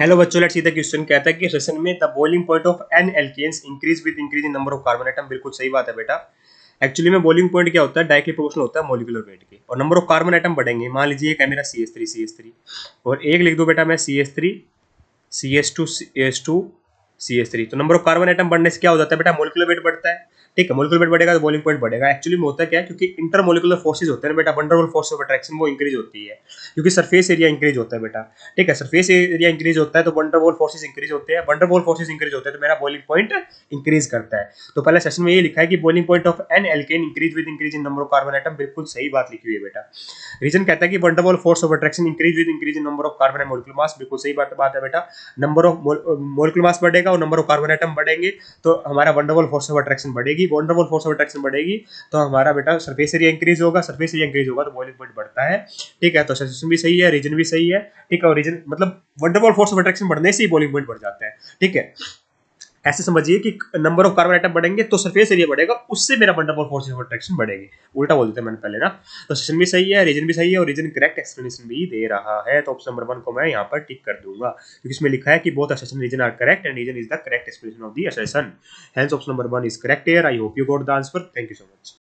Hello बच्चों, let's see the question. कहता है कि सेशन में the boiling point of an alkanes increase with increase in number of carbon atom. बिल्कुल सही बात है बेटा। एक्चुअली में बॉइलिंग पॉइंट क्या होता है? डायरेक्टली प्रोपोर्शनल होता है मॉलिक्यूलर वेट के, और नंबर ऑफ कार्बन एटम बढ़ेंगे। मान लीजिए एक है मेरा CH3 और एक लिख दो बेटा मैं CH3 CH2 तो नंबर ऑफ कार्बन एटम बढ़ने से क्या हो जाता है बेटा? मॉलिक्यूलर वेट बढ़ता है। ठीक है, मॉलिक्यूलर वेट बढ़ेगा तो बॉइलिंग पॉइंट बढ़ेगा। एक्चुअली में होता क्या है, क्योंकि इंटरमोलिकुलर फोर्सेज होते हैं बेटा, वंडरवॉल फोर्स ऑफ अट्रैक्शन वो इंक्रीज होती है, क्योंकि सरफेस एरिया इंक्रीज होता है बेटा। ठीक है, सरफेस एरिया इंक्रीज होता है तो वंडरवॉल फोर्सेज इंक्रीज होते हैं, वंडरवॉल फोर्सेज इंक्रीज होते हैं तो मेरा बॉइलिंग पॉइंट इंक्रीज करता है। तो पहले सेशन में ये लिखा है कि boiling point of an alkane increase with increase in number of carbon atom. बिल्कुल सही बात लिखी हुई है बेटा। रीजन कहता है कि van der Waals force of attraction increase with increase in number of carbon and molecular mass. बिल्कुल सही बात है बेटा। नंबर ऑफ मॉलिक्यूलर मास बढ़ेगा और नंबर ऑफ कार्बन एटम बढ़ेंगे तो हमारा वंडरवॉल फोर्स ऑफ अट्रैक्शन बढ़ेगी। वंडरवॉल फोर्स ऑफ अट्रैक्शन बढ़ेगी तो हमारा बेटा सरफेस एरिया इंक्रीज होगा, सरफेस एरिया इंक्रीज होगा तो बॉइलिंग पॉइंट बढ़ता है। ठीक है, तो सजेशन भी सही है, रीजन भी सही है। ठीक है, और रीजन मतलब वंडरवॉल फोर्स ऑफ अट्रैक्शन बढ़ने से ही बॉइलिंग पॉइंट बढ़ जाता है। ठीक है, ऐसे समझिए कि नंबर ऑफ कार्बन एटम बढ़ेंगे तो सरफेस एरिया बढ़ेगा, उससे मेरा वंडरवॉल फोर्स ऑफ अट्रैक्शन बढ़ेगी। उल्टा बोल देते हैं मैंने पहले ना। तो सेशन भी सही है, रीजन भी सही है, और रीजन करेक्ट एक्सप्लेनेशन भी दे रहा है। तो ऑप्शन नंबर 1 को मैं यहाँ पर टिक कर दूंगा, क्योंकि इसमें लिखा है कि both assertion reason are correct and reason is the correct explanation of the assertion. Hence option number 1 is correct here. I hope you got the answer. Thank you so much.